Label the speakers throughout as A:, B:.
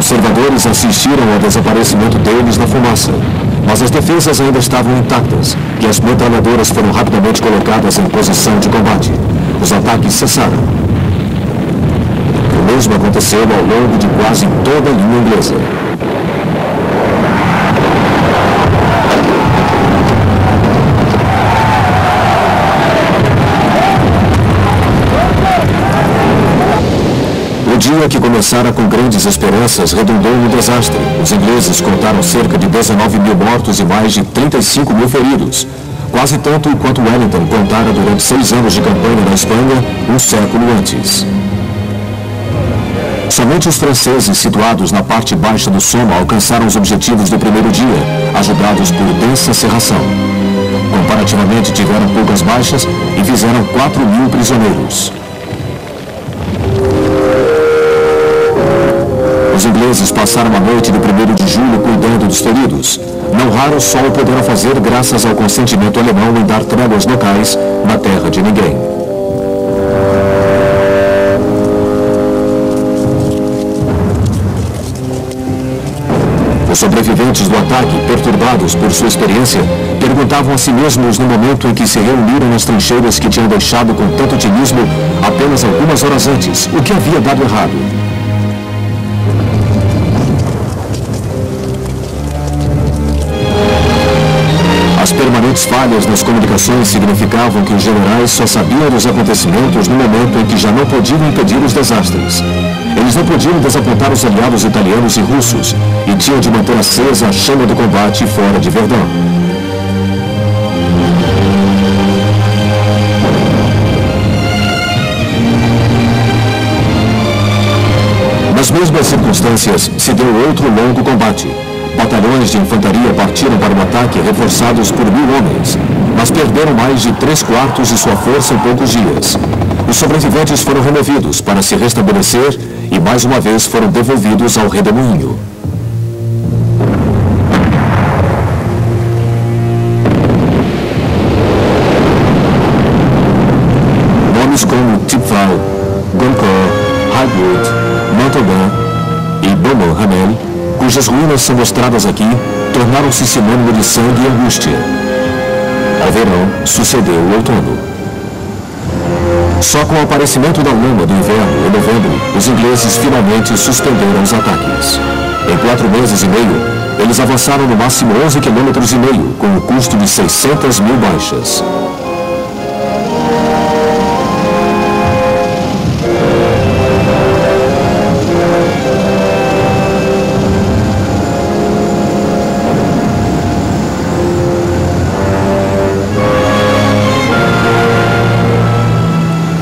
A: Observadores assistiram ao desaparecimento deles na fumaça, mas as defesas ainda estavam intactas e as metralhadoras foram rapidamente colocadas em posição de combate. Os ataques cessaram. O mesmo aconteceu ao longo de quase toda a linha inglesa. O dia que começara com grandes esperanças redundou no desastre. Os ingleses contaram cerca de 19 mil mortos e mais de 35 mil feridos. Quase tanto quanto Wellington contara durante 6 anos de campanha na Espanha, um século antes. Somente os franceses situados na parte baixa do Somme alcançaram os objetivos do primeiro dia, ajudados por densa cerração. Comparativamente tiveram poucas baixas e fizeram 4 mil prisioneiros. Os ingleses passaram a noite de 1º de julho cuidando dos feridos. Não raro só o puderam fazer graças ao consentimento alemão em dar tréguas locais na terra de ninguém. Os sobreviventes do ataque, perturbados por sua experiência, perguntavam a si mesmos no momento em que se reuniram nas trincheiras que tinham deixado com tanto otimismo apenas algumas horas antes, o que havia dado errado. As permanentes falhas nas comunicações significavam que os generais só sabiam dos acontecimentos no momento em que já não podiam impedir os desastres. Eles não podiam desapontar os aliados italianos e russos e tinham de manter acesa a chama do combate fora de Verdun. Nas mesmas circunstâncias, se deu outro longo combate. Batalhões de infantaria partiram para o ataque reforçados por 1000 homens, mas perderam mais de 3/4 de sua força em poucos dias. Os sobreviventes foram removidos para se restabelecer e mais uma vez foram devolvidos ao redemoinho. Nomes como Thiepval, Gonneville, Highwood, Montauban e Beaumont-Hamel, cujas ruínas são mostradas aqui, tornaram-se sinônimo de sangue e angústia. Ao verão, sucedeu o outono. Só com o aparecimento da lama do inverno, em novembro, os ingleses finalmente suspenderam os ataques. Em 4 meses e meio, eles avançaram no máximo 11,5 km, com o custo de 600 mil baixas.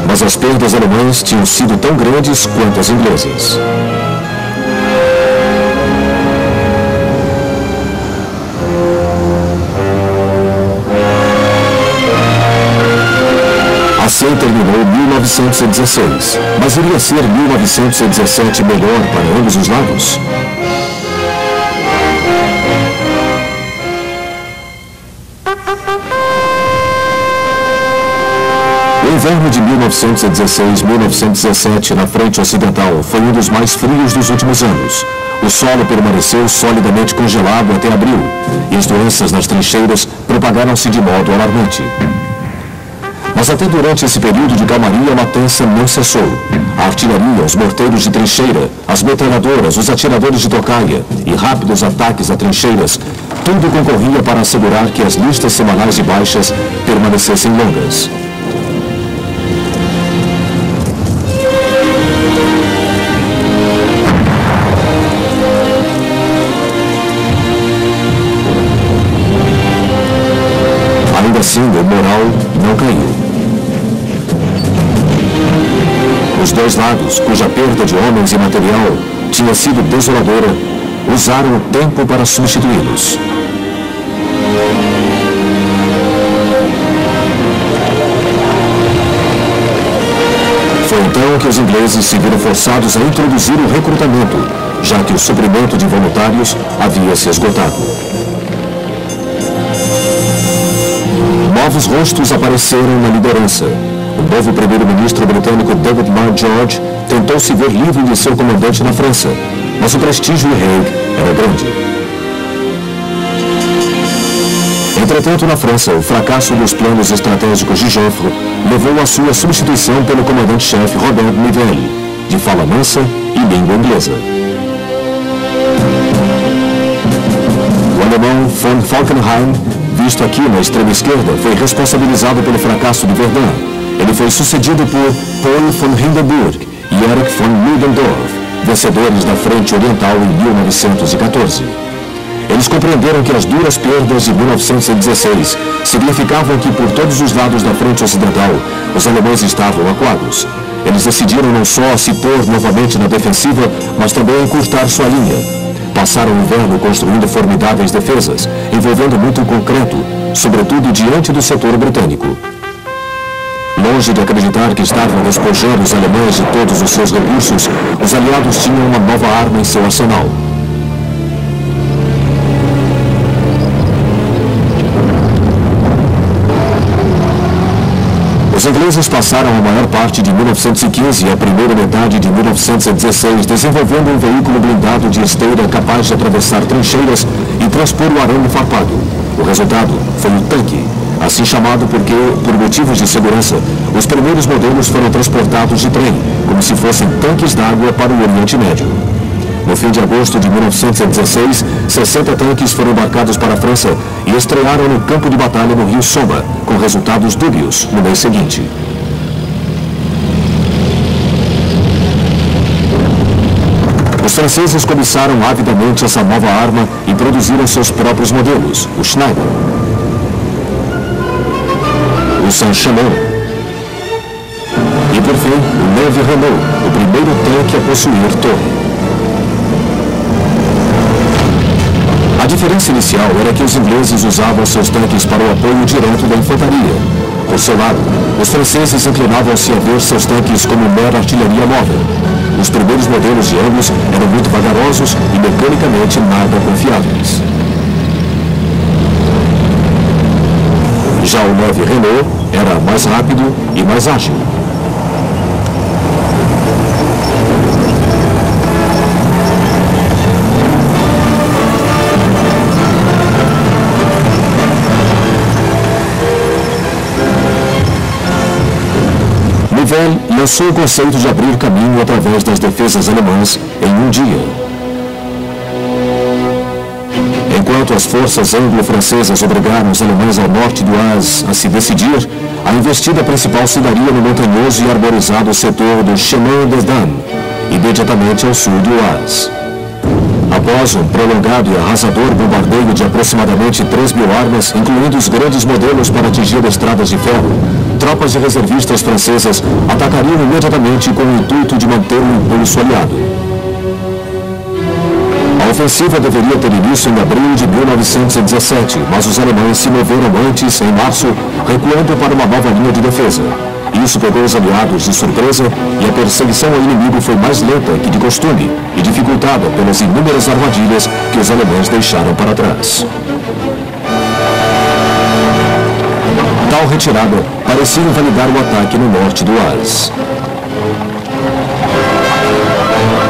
A: Mas as perdas alemãs tinham sido tão grandes quanto as inglesas. Assim terminou 1916, mas iria ser 1917 melhor para ambos os lados? O inverno de 1916-1917 na frente ocidental foi um dos mais frios dos últimos anos. O solo permaneceu solidamente congelado até abril e as doenças nas trincheiras propagaram-se de modo alarmante. Mas até durante esse período de calmaria a matança não cessou. A artilharia, os morteiros de trincheira, as metralhadoras, os atiradores de tocaia e rápidos ataques a trincheiras, tudo concorria para assegurar que as listas semanais de baixas permanecessem longas. Ainda assim, o moral não caiu. Os dois lados, cuja perda de homens e material tinha sido desoladora, usaram o tempo para substituí-los. Foi então que os ingleses se viram forçados a introduzir o recrutamento, já que o suprimento de voluntários havia se esgotado. Novos rostos apareceram na liderança. O novo primeiro-ministro britânico David Lloyd George tentou se ver livre de seu comandante na França, mas o prestígio em Hague era grande. Entretanto, na França, o fracasso dos planos estratégicos de Joffre levou à sua substituição pelo comandante-chefe Robert Nivelle, de fala mansa e língua inglesa. O alemão von Falkenhayn, visto aqui na extrema esquerda, foi responsabilizado pelo fracasso de Verdun. Ele foi sucedido por Paul von Hindenburg e Erich von Ludendorff, vencedores da Frente Oriental em 1914. Eles compreenderam que as duras perdas de 1916 significavam que, por todos os lados da frente ocidental, os alemães estavam acuados. Eles decidiram não só se pôr novamente na defensiva, mas também encurtar sua linha. Passaram o inverno construindo formidáveis defesas, envolvendo muito concreto, sobretudo diante do setor britânico. Longe de acreditar que estavam despojando os alemães de todos os seus recursos, os aliados tinham uma nova arma em seu arsenal. Os ingleses passaram a maior parte de 1915 e a primeira metade de 1916 desenvolvendo um veículo blindado de esteira capaz de atravessar trincheiras e transpor o arame farpado. O resultado foi o tanque, assim chamado porque, por motivos de segurança, os primeiros modelos foram transportados de trem, como se fossem tanques d'água para o Oriente Médio. No fim de agosto de 1916, 60 tanques foram embarcados para a França e estrearam no campo de batalha no rio Somme, com resultados dúbios no mês seguinte. Os franceses cobiçaram avidamente essa nova arma e produziram seus próprios modelos, o Schneider, o Saint-Chamond e, por fim, o Neve Renault, o primeiro tanque a possuir torre. A diferença inicial era que os ingleses usavam seus tanques para o apoio direto da infantaria. Por seu lado, os franceses inclinavam-se a ver seus tanques como mera artilharia móvel. Os primeiros modelos de ambos eram muito vagarosos e mecanicamente nada confiáveis. Já o Neve Renault era mais rápido e mais ágil. Nivelle lançou o conceito de abrir caminho através das defesas alemãs em um dia. Enquanto as forças anglo-francesas obrigaram os alemães ao norte do Oise a se decidir, a investida principal se daria no montanhoso e arborizado setor do Chemin des Dames, imediatamente ao sul do Oise. Após um prolongado e arrasador bombardeio de aproximadamente 3.000 armas, incluindo os grandes modelos para atingir estradas de ferro, tropas de reservistas francesas atacariam imediatamente com o intuito de manter o impulso aliado. A ofensiva deveria ter início em abril de 1917, mas os alemães se moveram antes, em março, recuando para uma nova linha de defesa. Isso pegou os aliados de surpresa e a perseguição ao inimigo foi mais lenta que de costume e dificultada pelas inúmeras armadilhas que os alemães deixaram para trás. Tal retirada parecia invalidar o ataque no norte do Oise.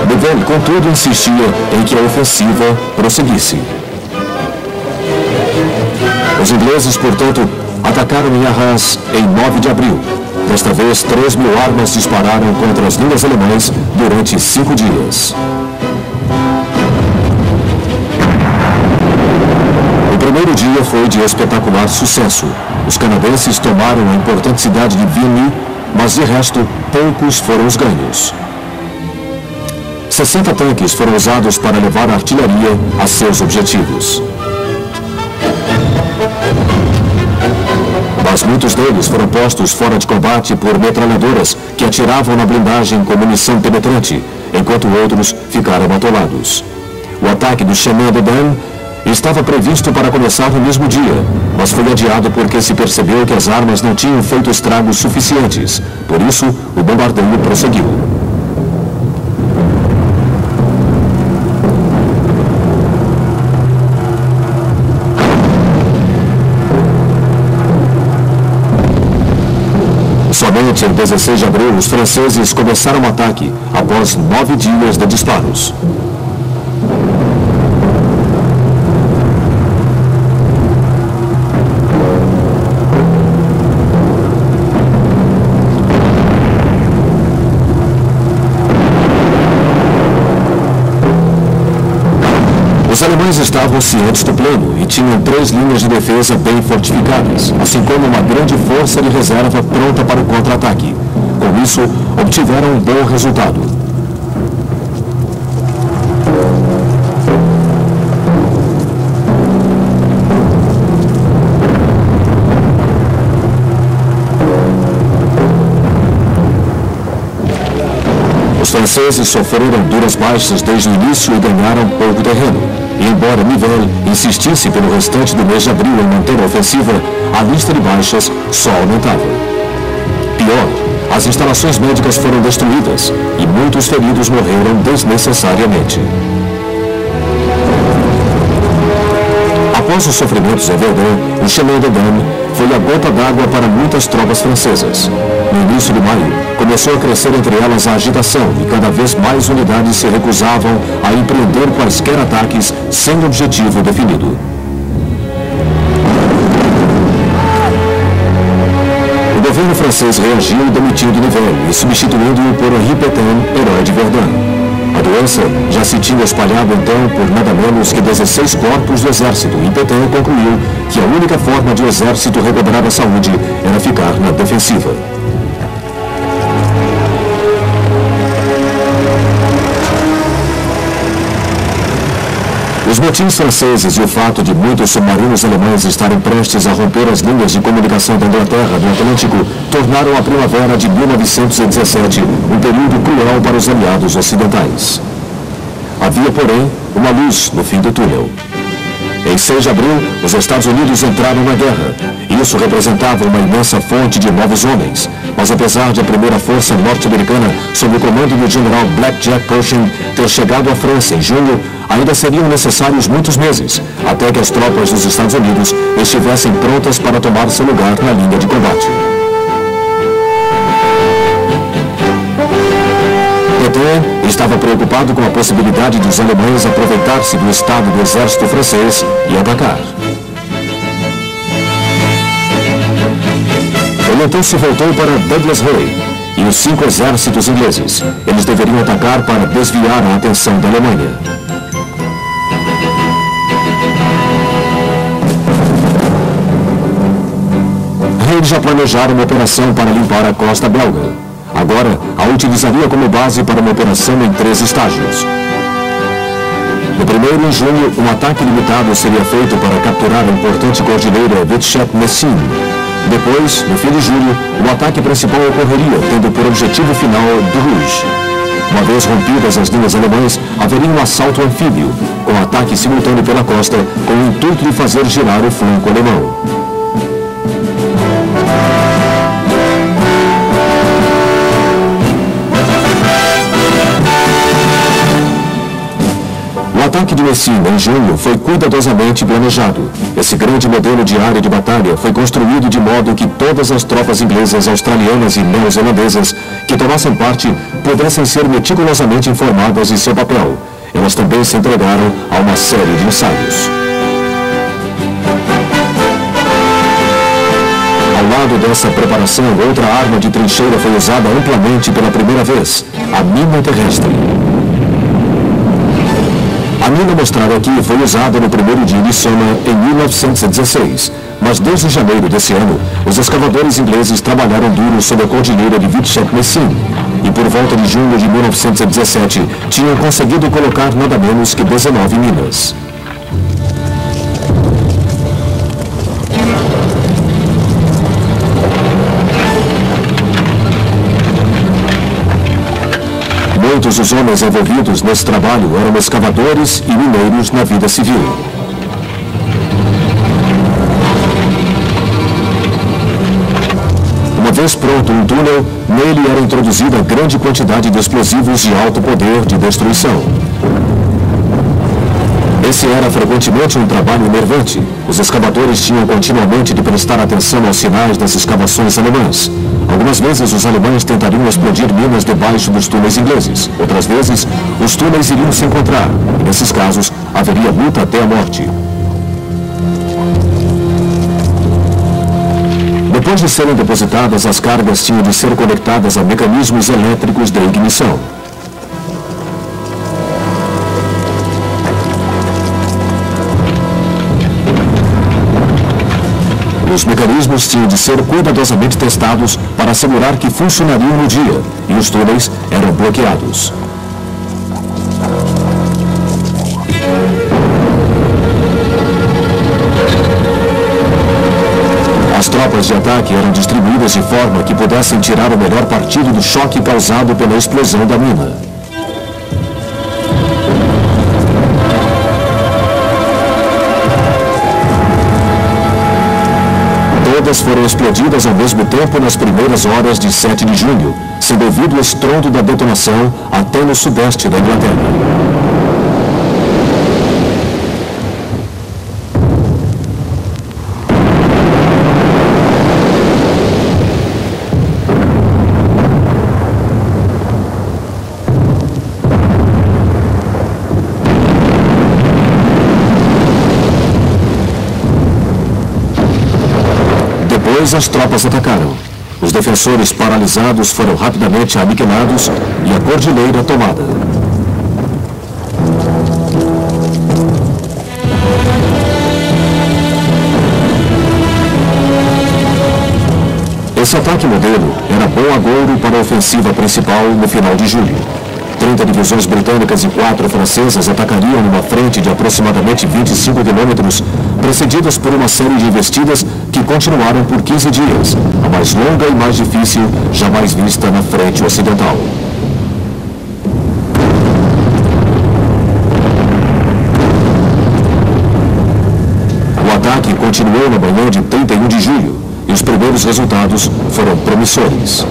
A: Nivelle, contudo, insistia em que a ofensiva prosseguisse. Os ingleses, portanto, atacaram em Arras em 9 de abril. Desta vez, 3.000 armas dispararam contra as linhas alemãs durante 5 dias. O primeiro dia foi de espetacular sucesso. Os canadenses tomaram a importante cidade de Vimy, mas de resto, poucos foram os ganhos. 60 tanques foram usados para levar a artilharia a seus objetivos. Mas muitos deles foram postos fora de combate por metralhadoras que atiravam na blindagem com munição penetrante, enquanto outros ficaram atolados. O ataque do Chemin des Dames estava previsto para começar no mesmo dia, mas foi adiado porque se percebeu que as armas não tinham feito estragos suficientes. Por isso, o bombardeio prosseguiu. Somente em 16 de abril, os franceses começaram o ataque, após 9 dias de disparos. alemães estavam cientes do plano e tinham 3 linhas de defesa bem fortificadas, assim como uma grande força de reserva pronta para o contra-ataque. Com isso, obtiveram um bom resultado. Os franceses sofreram duras baixas desde o início e ganharam pouco terreno. E embora Nivelle insistisse pelo restante do mês de abril em manter a ofensiva, a lista de baixas só aumentava. Pior, as instalações médicas foram destruídas e muitos feridos morreram desnecessariamente. Após os sofrimentos em Verdun, o Chemin de Damme foi a gota d'água para muitas tropas francesas. No início de maio, começou a crescer entre elas a agitação e cada vez mais unidades se recusavam a empreender quaisquer ataques sem objetivo definido. O governo francês reagiu demitindo Nivelle e substituindo-o por Henri Pétain, herói de Verdun. A doença já se tinha espalhado então por nada menos que 16 corpos do exército e Pétain concluiu que a única forma de o exército recobrar a saúde era ficar na defensiva. Os motins franceses e o fato de muitos submarinos alemães estarem prestes a romper as linhas de comunicação da Inglaterra do Atlântico tornaram a primavera de 1917 um período cruel para os aliados ocidentais. Havia, porém, uma luz no fim do túnel. Em 6 de abril, os Estados Unidos entraram na guerra. Isso representava uma imensa fonte de novos homens. Mas apesar de a primeira força norte-americana, sob o comando do general Blackjack Pershing, ter chegado à França em junho, ainda seriam necessários muitos meses, até que as tropas dos Estados Unidos estivessem prontas para tomar seu lugar na linha de combate. Pétain estava preocupado com a possibilidade de os alemães aproveitar-se do estado do exército francês e atacar. Ele então se voltou para Douglas Hay e os 5 exércitos ingleses. Eles deveriam atacar para desviar a atenção da Alemanha. Hay já planejara uma operação para limpar a costa belga. Agora, a utilizaria como base para uma operação em 3 estágios. No primeiro, em junho, um ataque limitado seria feito para capturar a importante cordilheira Vichet-Messines. Depois, no fim de julho, o ataque principal ocorreria, tendo por objetivo final Bruges. Uma vez rompidas as linhas alemãs, haveria um assalto anfíbio, com ataque simultâneo pela costa, com o intuito de fazer girar o flanco alemão. O ataque de Messines, em junho, foi cuidadosamente planejado. Esse grande modelo de área de batalha foi construído de modo que todas as tropas inglesas, australianas e neozelandesas que tomassem parte pudessem ser meticulosamente informadas de seu papel. Elas também se entregaram a uma série de ensaios. Ao lado dessa preparação, outra arma de trincheira foi usada amplamente pela primeira vez, a mina terrestre. A mina mostrada aqui foi usada no primeiro dia de Somme em 1916, mas desde janeiro desse ano, os escavadores ingleses trabalharam duro sobre a cordilheira de Vichet-Messines e por volta de junho de 1917 tinham conseguido colocar nada menos que 19 minas. Muitos dos homens envolvidos nesse trabalho eram escavadores e mineiros na vida civil. Uma vez pronto um túnel, nele era introduzida grande quantidade de explosivos de alto poder de destruição. Esse era frequentemente um trabalho enervante. Os escavadores tinham continuamente de prestar atenção aos sinais das escavações alemãs. Algumas vezes os alemães tentariam explodir minas debaixo dos túneis ingleses. Outras vezes, os túneis iriam se encontrar. E nesses casos, haveria luta até a morte. Depois de serem depositadas, as cargas tinham de ser conectadas a mecanismos elétricos de ignição. Os mecanismos tinham de ser cuidadosamente testados para assegurar que funcionariam no dia, e os túneis eram bloqueados. As tropas de ataque eram distribuídas de forma que pudessem tirar o melhor partido do choque causado pela explosão da mina. Todas foram explodidas ao mesmo tempo nas primeiras horas de 7 de junho, sendo ouvido o estrondo da detonação até no sudeste da Inglaterra. Depois as tropas atacaram. Os defensores paralisados foram rapidamente aniquilados e a cordilheira tomada. Esse ataque modelo era bom agouro para a ofensiva principal no final de julho. 30 divisões britânicas e 4 francesas atacariam numa frente de aproximadamente 25 quilômetros, precedidas por uma série de investidas que continuaram por 15 dias, a mais longa e mais difícil jamais vista na frente ocidental. O ataque continuou na manhã de 31 de julho e os primeiros resultados foram promissores.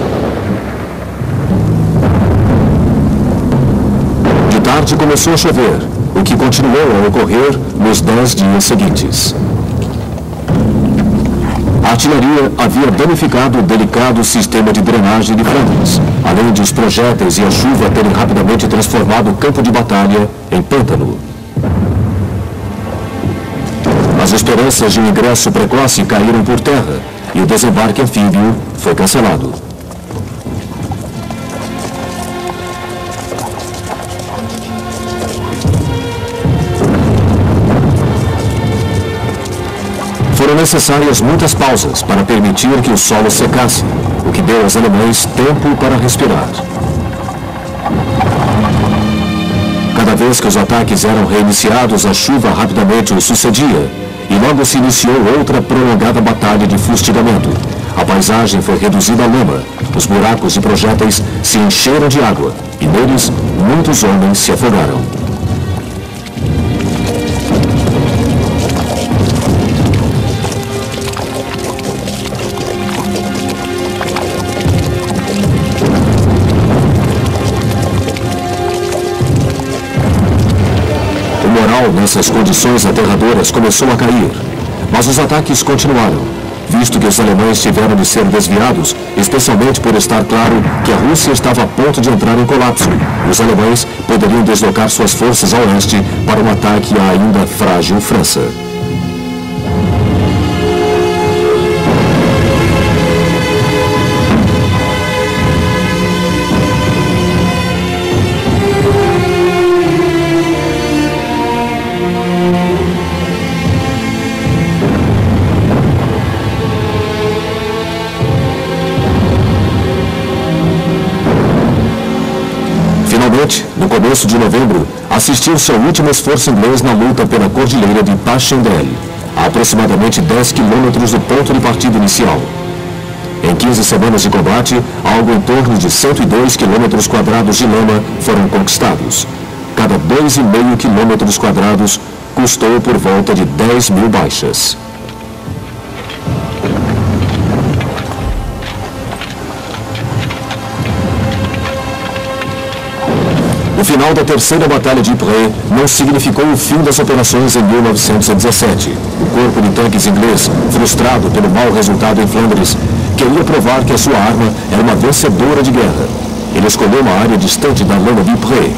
A: De tarde começou a chover, o que continuou a ocorrer nos 10 dias seguintes. A artilharia havia danificado o delicado sistema de drenagem de Flandres, além de os projéteis e a chuva terem rapidamente transformado o campo de batalha em pântano. As esperanças de um ingresso precoce caíram por terra e o desembarque anfíbio foi cancelado. Foram necessárias muitas pausas para permitir que o solo secasse, o que deu aos alemães tempo para respirar. Cada vez que os ataques eram reiniciados, a chuva rapidamente os sucedia, e logo se iniciou outra prolongada batalha de fustigamento. A paisagem foi reduzida a lama, os buracos de projéteis se encheram de água, e neles muitos homens se afogaram. Nessas condições aterradoras começou a cair, mas os ataques continuaram, visto que os alemães tiveram de ser desviados, especialmente por estar claro que a Rússia estava a ponto de entrar em colapso. Os alemães poderiam deslocar suas forças a oeste para um ataque à ainda frágil França. No começo de novembro, assistiu-se ao último esforço inglês na luta pela cordilheira de Passchendaele, a aproximadamente 10 quilômetros do ponto de partida inicial. Em 15 semanas de combate, algo em torno de 102 quilômetros quadrados de lama foram conquistados. Cada 2,5 quilômetros quadrados custou por volta de 10 mil baixas. O final da terceira batalha de Ypres não significou o fim das operações em 1917. O corpo de tanques inglês, frustrado pelo mau resultado em Flandres, queria provar que a sua arma era uma vencedora de guerra. Ele escolheu uma área distante da lama de Ypres,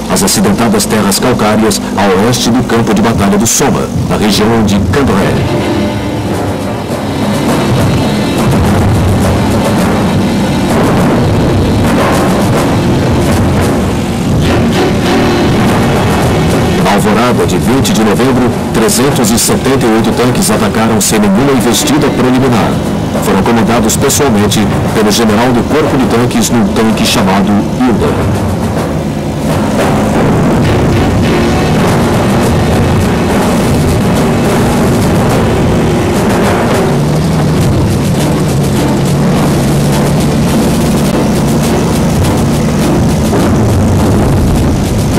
A: as acidentadas terras calcárias a oeste do campo de batalha do Somme, na região de Cambrai. madrugada de 20 de novembro, 378 tanques atacaram sem nenhuma investida preliminar. Foram comandados pessoalmente pelo general do Corpo de Tanques num tanque chamado Hilda.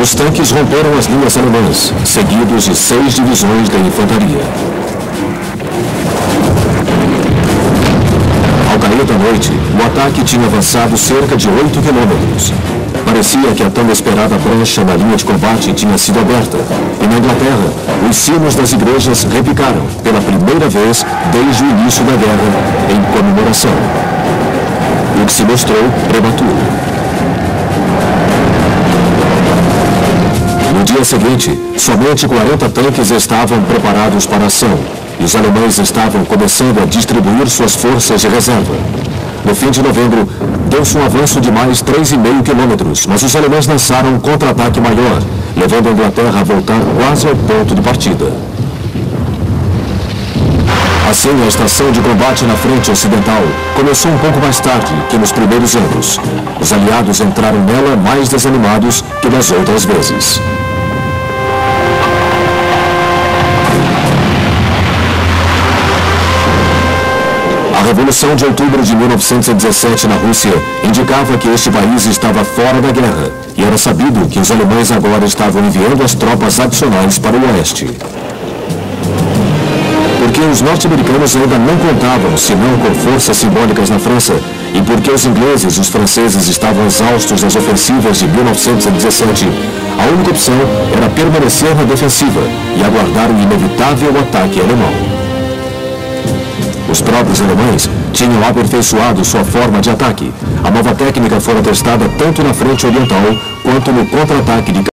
A: Os tanques romperam as linhas alemãs, seguidos de 6 divisões da infantaria. Ao cair da noite, o ataque tinha avançado cerca de 8 quilômetros. Parecia que a tão esperada brecha na linha de combate tinha sido aberta, e na Inglaterra, os sinos das igrejas repicaram, pela primeira vez desde o início da guerra, em comemoração. O que se mostrou prematuro. No dia seguinte, somente 40 tanques estavam preparados para a ação, e os alemães estavam começando a distribuir suas forças de reserva. No fim de novembro, deu-se um avanço de mais 3,5 quilômetros, mas os alemães lançaram um contra-ataque maior, levando a Inglaterra a voltar quase ao ponto de partida. Assim, a estação de combate na frente ocidental começou um pouco mais tarde que nos primeiros anos. Os aliados entraram nela mais desanimados que nas outras vezes. A Revolução de Outubro de 1917 na Rússia indicava que este país estava fora da guerra, e era sabido que os alemães agora estavam enviando as tropas adicionais para o oeste. Porque os norte-americanos ainda não contavam, senão com forças simbólicas na França, e porque os ingleses e os franceses estavam exaustos das ofensivas de 1917, a única opção era permanecer na defensiva e aguardar o inevitável ataque alemão. Os próprios alemães tinham aperfeiçoado sua forma de ataque. A nova técnica fora testada tanto na frente oriental quanto no contra-ataque de